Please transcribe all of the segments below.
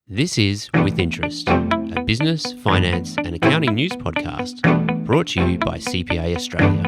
This is With Interest, a business, finance and accounting news podcast brought to you by CPA Australia.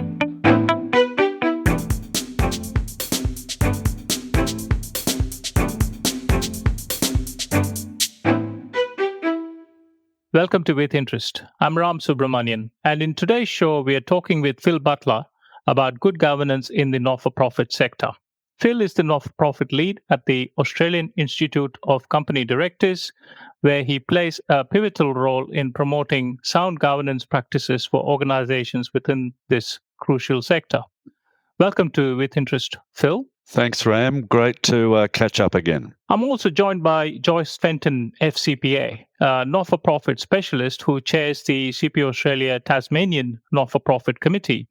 Welcome to With Interest. I'm Ram Subramanian, and in today's show, we are talking with Phil Butler about good governance in the not-for-profit sector. Phil is the not-for-profit lead at the Australian Institute of Company Directors, where he plays a pivotal role in promoting sound governance practices for organizations within this crucial sector. Welcome to With Interest, Phil. Thanks, Ram. Great to catch up again. I'm also joined by Joyce Fenton, FCPA, a not-for-profit specialist who chairs the CPA Australia Tasmanian Not-for-Profit Committee.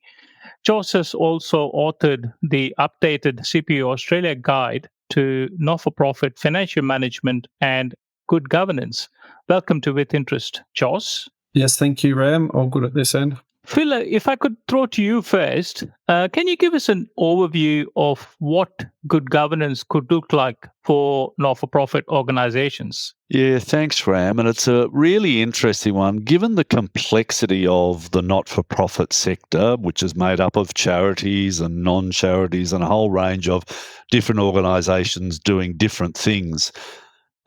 Joyce has also authored the updated CPA Australia Guide to Not-for-Profit Financial Management and Good Governance. Welcome to With Interest, Joyce. Yes, thank you, Ram. All good at this end. Phil, if I could throw to you first, can you give us an overview of what good governance could look like for not-for-profit organizations? Yeah, thanks, Ram. And it's a really interesting one. Given the complexity of the not-for-profit sector, which is made up of charities and non-charities and a whole range of different organizations doing different things,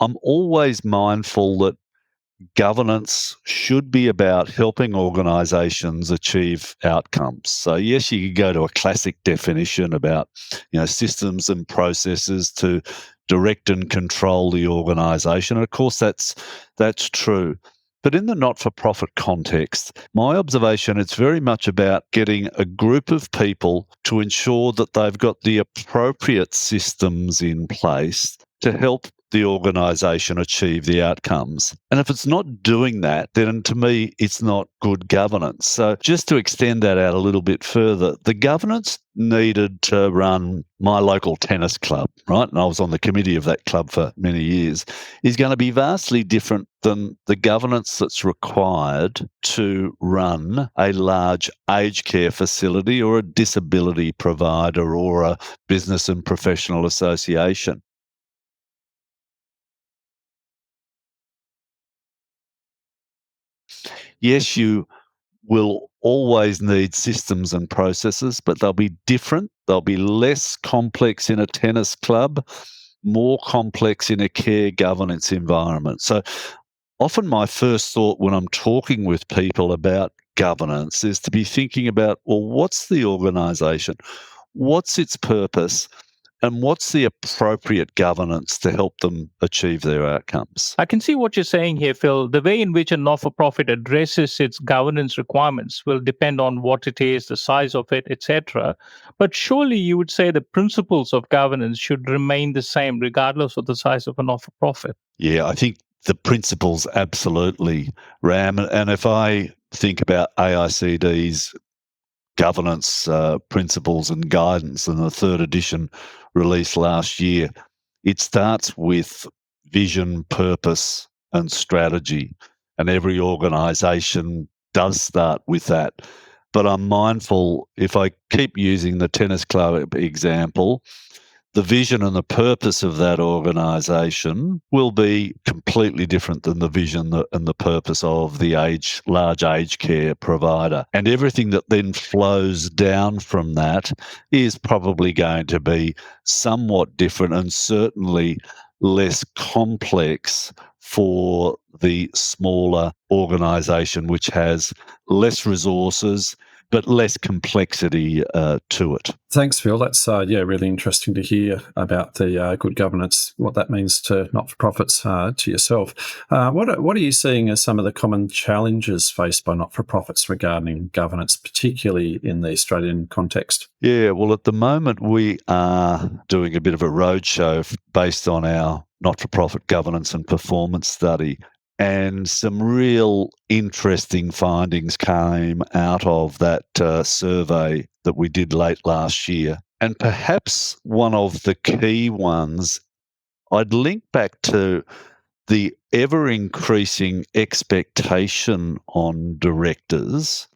I'm always mindful that governance should be about helping organizations achieve outcomes. So yes, you could go to a classic definition about, systems and processes to direct and control the organization. And of course, that's true. But in the not-for-profit context, my observation, it's very much about getting a group of people to ensure that they've got the appropriate systems in place to help the organisation achieve the outcomes. And if it's not doing that, then to me, it's not good governance. So just to extend that out a little bit further, the governance needed to run my local tennis club, right? And I was on the committee of that club for many years, is going to be vastly different than the governance that's required to run a large aged care facility or a disability provider or a business and professional association. Yes, you will always need systems and processes, but they'll be different. They'll be less complex in a tennis club, more complex in a care governance environment. So often my first thought when I'm talking with people about governance is to be thinking about, well, what's the organisation? What's its purpose? And what's the appropriate governance to help them achieve their outcomes? I can see what you're saying here, Phil. The way in which a not-for-profit addresses its governance requirements will depend on what it is, the size of it, etc. But surely you would say the principles of governance should remain the same regardless of the size of a not-for-profit. Yeah, I think the principles absolutely, Ram. And if I think about AICD's governance principles and guidance in the third edition released last year, it starts with vision, purpose, and strategy. And every organisation does start with that. But I'm mindful, if I keep using the tennis club example, the vision and the purpose of that organisation will be completely different than the vision and the purpose of the large aged care provider. And everything that then flows down from that is probably going to be somewhat different and certainly less complex for the smaller organisation, which has less resources but less complexity to it. Thanks, Phil. That's really interesting to hear about the good governance, what that means to not-for-profits, to yourself. What are you seeing as some of the common challenges faced by not-for-profits regarding governance, particularly in the Australian context? Yeah, well, at the moment we are doing a bit of a roadshow based on our not-for-profit governance and performance study. And some real interesting findings came out of that survey that we did late last year. And perhaps one of the key ones, I'd link back to the ever-increasing expectation on directors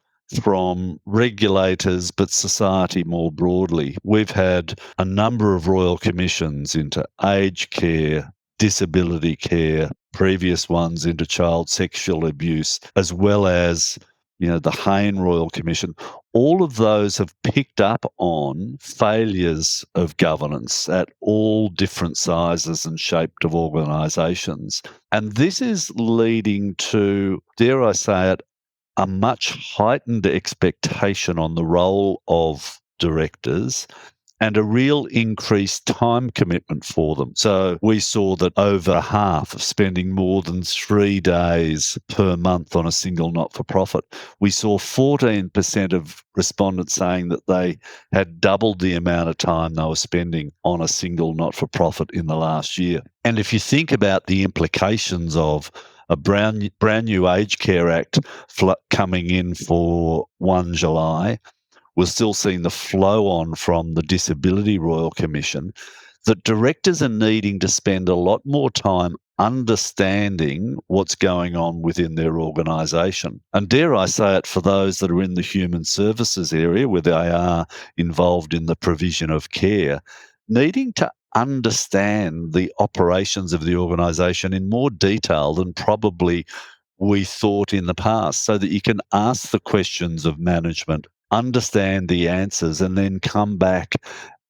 from regulators, but society more broadly. We've had a number of royal commissions into aged care, disability care, previous ones into child sexual abuse, as well as the Hayne Royal Commission, all of those have picked up on failures of governance at all different sizes and shapes of organisations. And this is leading to, dare I say it, a much heightened expectation on the role of directors and a real increased time commitment for them. So we saw that over half of spending more than 3 days per month on a single not-for-profit. We saw 14% of respondents saying that they had doubled the amount of time they were spending on a single not-for-profit in the last year. And if you think about the implications of a brand new Aged Care Act coming in for 1 July, we're still seeing the flow on from the Disability Royal Commission, that directors are needing to spend a lot more time understanding what's going on within their organisation. And dare I say it, for those that are in the human services area, where they are involved in the provision of care, needing to understand the operations of the organisation in more detail than probably we thought in the past, so that you can ask the questions of management, understand the answers, and then come back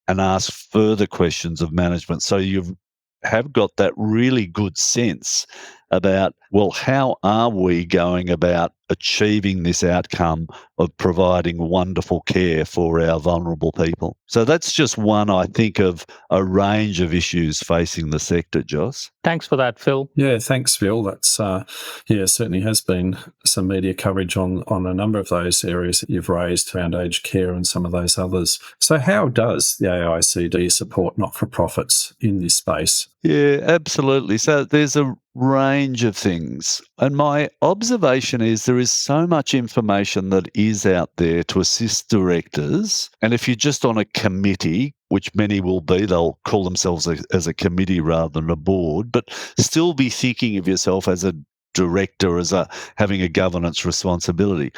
and ask further questions of management. So you have got that really good sense about, well, how are we going about achieving this outcome of providing wonderful care for our vulnerable people? So that's just one, I think, of a range of issues facing the sector, Joss. Thanks for that, Phil. Yeah, thanks, Phil. That's certainly has been some media coverage on a number of those areas that you've raised around aged care and some of those others. So how does the AICD support not-for-profits in this space? Yeah, absolutely. So there's a range of things. And my observation is there is so much information that is out there to assist directors. And if you're just on a committee, which many will be, they'll call themselves as a committee rather than a board, but still be thinking of yourself as a director, as having a governance responsibility.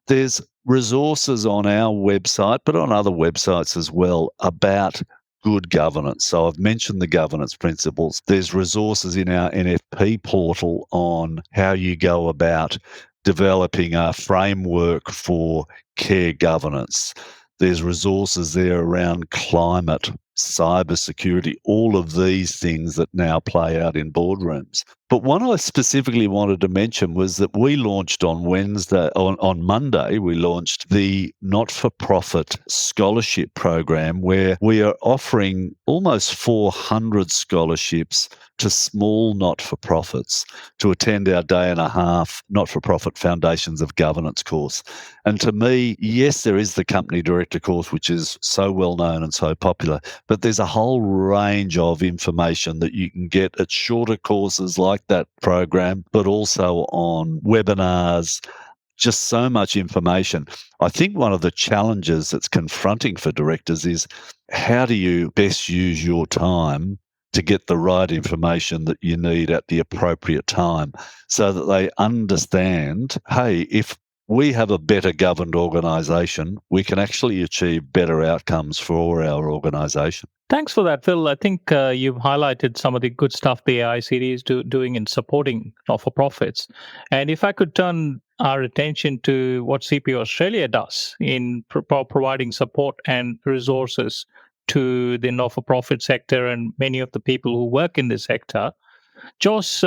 There's resources on our website, but on other websites as well, about good governance. So I've mentioned the governance principles. There's resources in our NFP portal on how you go about developing a framework for care governance. There's resources there around climate, cybersecurity, all of these things that now play out in boardrooms. But one I specifically wanted to mention was that we launched on Monday, we launched the not-for-profit scholarship program, where we are offering almost 400 scholarships to small not-for-profits to attend our day-and-a-half not-for-profit Foundations of Governance course. And to me, yes, there is the company director course, which is so well known and so popular, but there's a whole range of information that you can get at shorter courses like that program, but also on webinars, just so much information. I think one of the challenges that's confronting for directors is, how do you best use your time to get the right information that you need at the appropriate time, so that they understand, hey, if we have a better governed organisation, we can actually achieve better outcomes for our organisation. Thanks for that, Phil. I think you've highlighted some of the good stuff the AICD is doing in supporting not-for-profits. And if I could turn our attention to what CPO Australia does in providing support and resources to the not-for-profit sector and many of the people who work in this sector. Joss,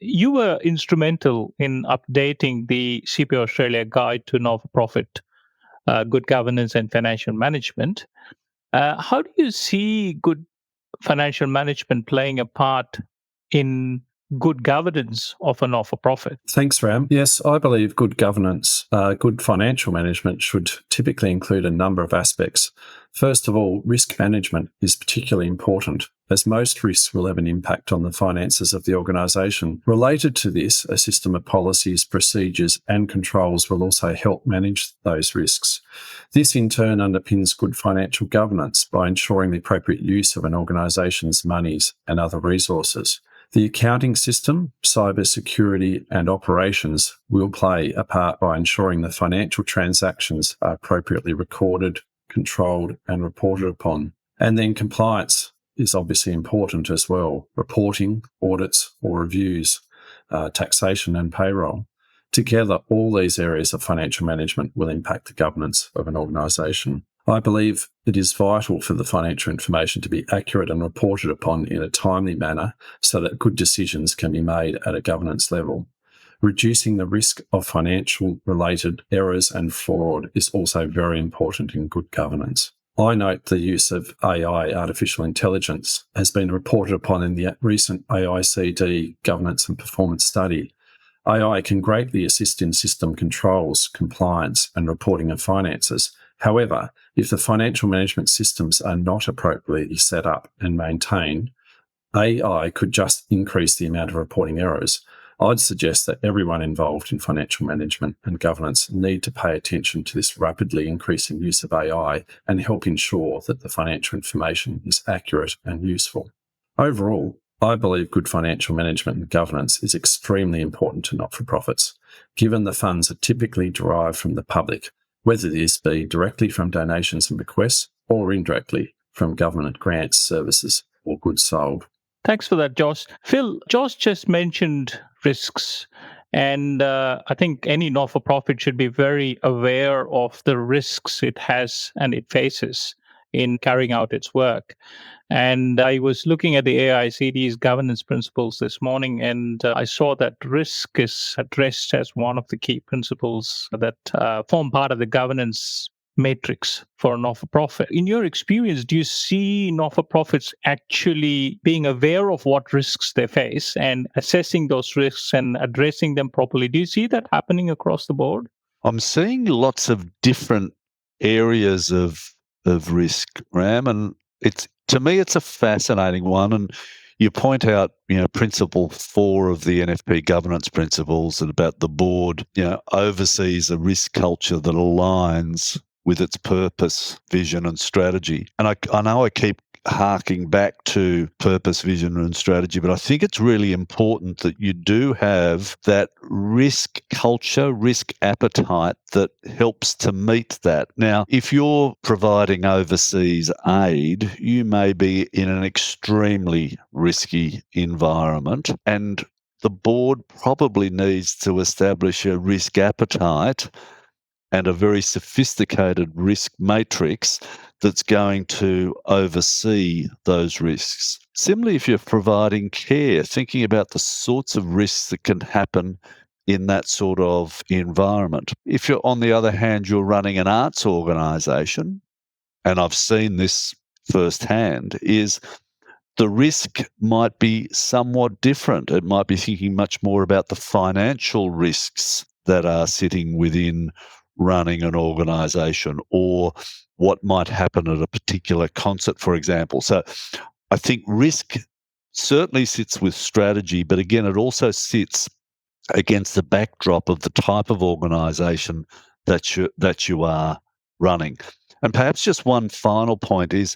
you were instrumental in updating the CPO Australia Guide to Not-for-Profit Good Governance and Financial Management. How do you see good financial management playing a part in good governance of a not-for-profit? Thanks, Ram. Yes, I believe good governance, good financial management should typically include a number of aspects. First of all, risk management is particularly important, as most risks will have an impact on the finances of the organisation. Related to this, a system of policies, procedures and controls will also help manage those risks. This in turn underpins good financial governance by ensuring the appropriate use of an organisation's monies and other resources. The accounting system, cybersecurity and operations will play a part by ensuring the financial transactions are appropriately recorded, controlled and reported upon. And then compliance is obviously important as well. Reporting, audits or reviews. taxation and payroll. Together, all these areas of financial management will impact the governance of an organisation. I believe it is vital for the financial information to be accurate and reported upon in a timely manner so that good decisions can be made at a governance level. Reducing the risk of financial-related errors and fraud is also very important in good governance. I note the use of AI, artificial intelligence, has been reported upon in the recent AICD governance and performance study. AI can greatly assist in system controls, compliance, and reporting of finances. However, if the financial management systems are not appropriately set up and maintained, AI could just increase the amount of reporting errors. I'd suggest that everyone involved in financial management and governance need to pay attention to this rapidly increasing use of AI and help ensure that the financial information is accurate and useful. Overall, I believe good financial management and governance is extremely important to not-for-profits, given the funds are typically derived from the public, whether this be directly from donations and bequests or indirectly from government grants, services, or goods sold. Thanks for that, Josh. Phil, Josh just mentioned risks. And I think any not-for-profit should be very aware of the risks it has and it faces in carrying out its work. And I was looking at the AICD's governance principles this morning, and I saw that risk is addressed as one of the key principles that form part of the governance matrix for a not-for-profit. In your experience, do you see not-for-profits actually being aware of what risks they face and assessing those risks and addressing them properly? Do you see that happening across the board? I'm seeing lots of different areas of risk, Ram, and to me it's a fascinating one. And you point out, principle 4 of the NFP governance principles and about the board, oversees a risk culture that aligns with its purpose, vision, and strategy. And I know I keep harking back to purpose, vision, and strategy, but I think it's really important that you do have that risk culture, risk appetite that helps to meet that. Now, if you're providing overseas aid, you may be in an extremely risky environment, and the board probably needs to establish a risk appetite and a very sophisticated risk matrix that's going to oversee those risks. Similarly, if you're providing care, thinking about the sorts of risks that can happen in that sort of environment. If you're, on the other hand, you're running an arts organisation, and I've seen this firsthand, is the risk might be somewhat different. It might be thinking much more about the financial risks that are sitting within running an organisation, or what might happen at a particular concert, for example. So I think risk certainly sits with strategy, but again, it also sits against the backdrop of the type of organisation that you are running. And perhaps just one final point is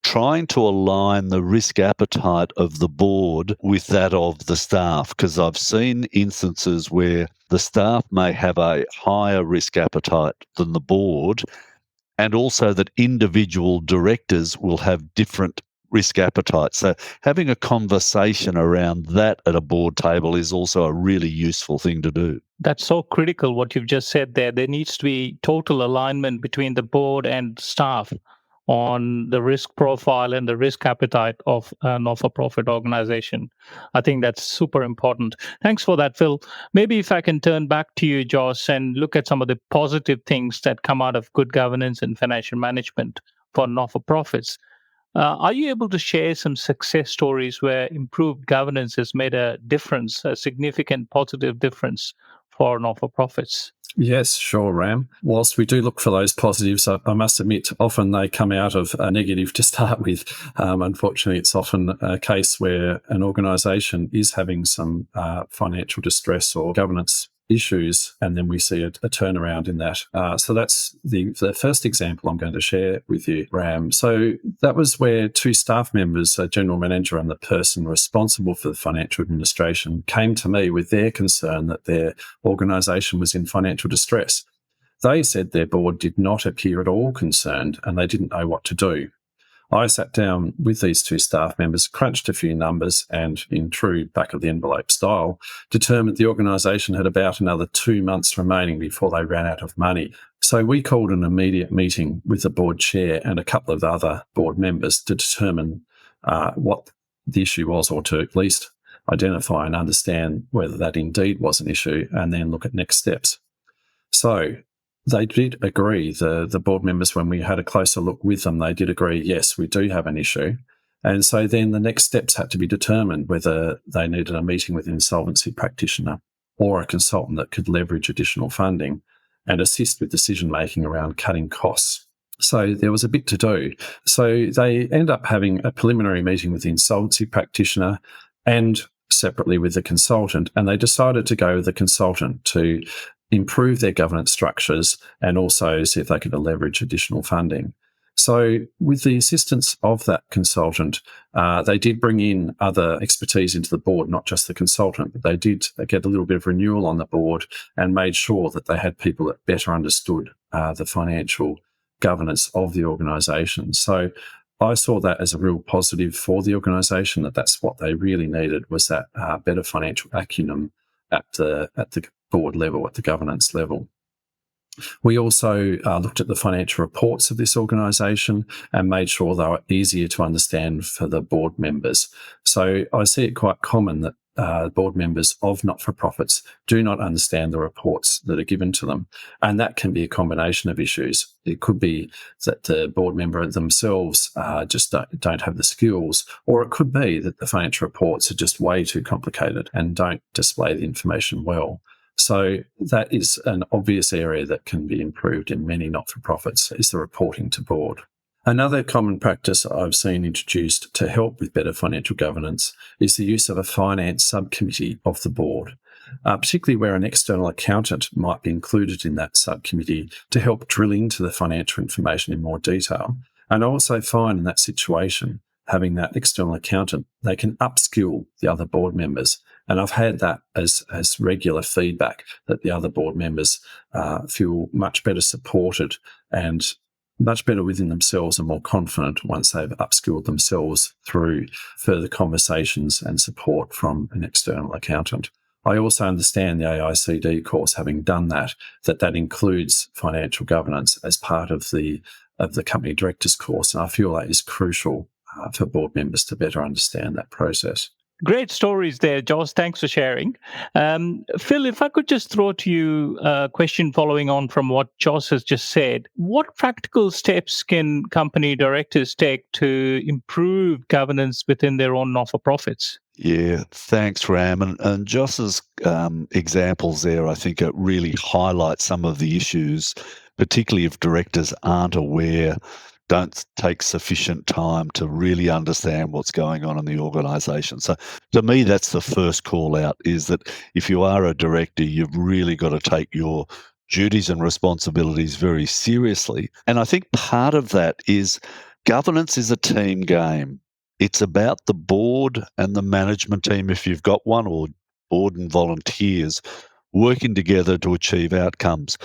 trying to align the risk appetite of the board with that of the staff, because I've seen instances where the staff may have a higher risk appetite than the board, and also that individual directors will have different risk appetites. So having a conversation around that at a board table is also a really useful thing to do. That's so critical what you've just said there. There needs to be total alignment between the board and staff on the risk profile and the risk appetite of a not-for-profit organization. I think that's super important. Thanks for that, Phil. Maybe if I can turn back to you, Josh, and look at some of the positive things that come out of good governance and financial management for not-for-profits. Are you able to share some success stories where improved governance has made a difference, a significant positive difference for not-for-profits? Yes, sure, Ram. Whilst we do look for those positives, I must admit, often they come out of a negative to start with. Unfortunately, it's often a case where an organisation is having some financial distress or governance issues, and then we see a turnaround in that. So that's the first example I'm going to share with you, Ram. So that was where two staff members, a general manager and the person responsible for the financial administration, came to me with their concern that their organisation was in financial distress. They said their board did not appear at all concerned and they didn't know what to do. I sat down with these two staff members, crunched a few numbers, and in true back-of-the-envelope style, determined the organisation had about another 2 months remaining before they ran out of money. So we called an immediate meeting with the board chair and a couple of other board members to determine what the issue was, or to at least identify and understand whether that indeed was an issue, and then look at next steps. So they did agree, the board members, when we had a closer look with them, they did agree, yes, we do have an issue. And so then the next steps had to be determined, whether they needed a meeting with an insolvency practitioner or a consultant that could leverage additional funding and assist with decision-making around cutting costs. So there was a bit to do. So they end up having a preliminary meeting with the insolvency practitioner and separately with the consultant, and they decided to go with the consultant to improve their governance structures and also see if they could leverage additional funding. So with the assistance of that consultant, they did bring in other expertise into the board, not just the consultant, but they did get a little bit of renewal on the board and made sure that they had people that better understood the financial governance of the organisation. So I saw that as a real positive for the organisation, that's what they really needed, was that better financial acumen at the board level, at the governance level. We also looked at the financial reports of this organisation and made sure they were easier to understand for the board members. So I see it quite common that board members of not-for-profits do not understand the reports that are given to them. And that can be a combination of issues. It could be that the board member themselves just don't have the skills, or it could be that the financial reports are just way too complicated and don't display the information well. So that is an obvious area that can be improved in many not-for-profits, is the reporting to board. Another common practice I've seen introduced to help with better financial governance is the use of a finance subcommittee of the board, particularly where an external accountant might be included in that subcommittee to help drill into the financial information in more detail. And I also find in that situation, having that external accountant, they can upskill the other board members. And I've had that as regular feedback, that the other board members feel much better supported and much better within themselves and more confident once they've upskilled themselves through further conversations and support from an external accountant. I also understand the AICD course, having done that includes financial governance as part of the company directors course. And I feel that is crucial for board members to better understand that process. Great stories there, Josh. Thanks for sharing. Phil, if I could just throw to you a question following on from what Josh has just said. What practical steps can company directors take to improve governance within their own not-for-profits? Yeah, thanks, Ram. And Josh's examples there, I think, really highlight some of the issues, particularly if directors aren't aware, don't take sufficient time to really understand what's going on in the organisation. So to me, that's the first call out, is that if you are a director, you've really got to take your duties and responsibilities very seriously. And I think part of that is governance is a team game. It's about the board and the management team, if you've got one, or board and volunteers working together to achieve outcomes.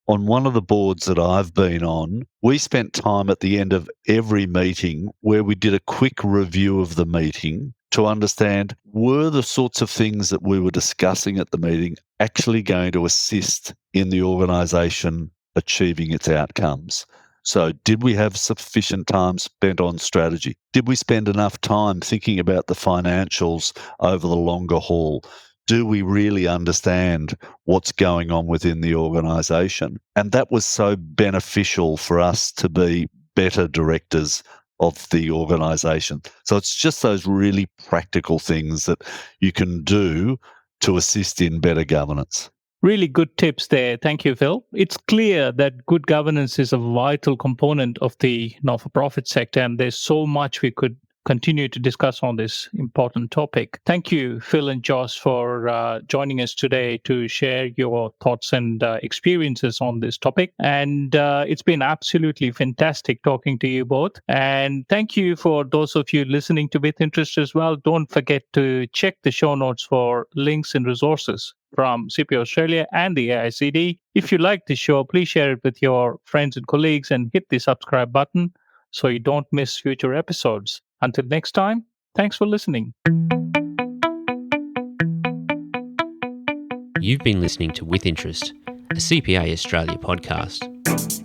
On one of the boards that I've been on, we spent time at the end of every meeting where we did a quick review of the meeting to understand, were the sorts of things that we were discussing at the meeting actually going to assist in the organisation achieving its outcomes? So did we have sufficient time spent on strategy? Did we spend enough time thinking about the financials over the longer haul? Do we really understand what's going on within the organisation? And that was so beneficial for us to be better directors of the organisation. So it's just those really practical things that you can do to assist in better governance. Really good tips there. Thank you, Phil. It's clear that good governance is a vital component of the not-for-profit sector, and there's so much we could continue to discuss on this important topic. Thank you, Phil and Josh, for joining us today to share your thoughts and experiences on this topic. And it's been absolutely fantastic talking to you both. And thank you for those of you listening to With Interest as well. Don't forget to check the show notes for links and resources from CP Australia and the AICD. If you like the show, please share it with your friends and colleagues and hit the subscribe button so you don't miss future episodes. Until next time, thanks for listening. You've been listening to With Interest, a CPA Australia podcast.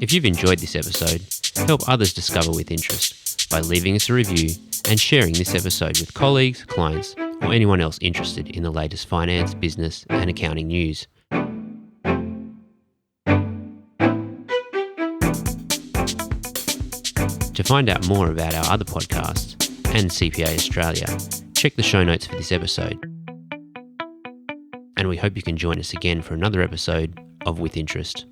If you've enjoyed this episode, help others discover With Interest by leaving us a review and sharing this episode with colleagues, clients, or anyone else interested in the latest finance, business, and accounting news. To find out more about our other podcasts and CPA Australia, check the show notes for this episode. And we hope you can join us again for another episode of With Interest.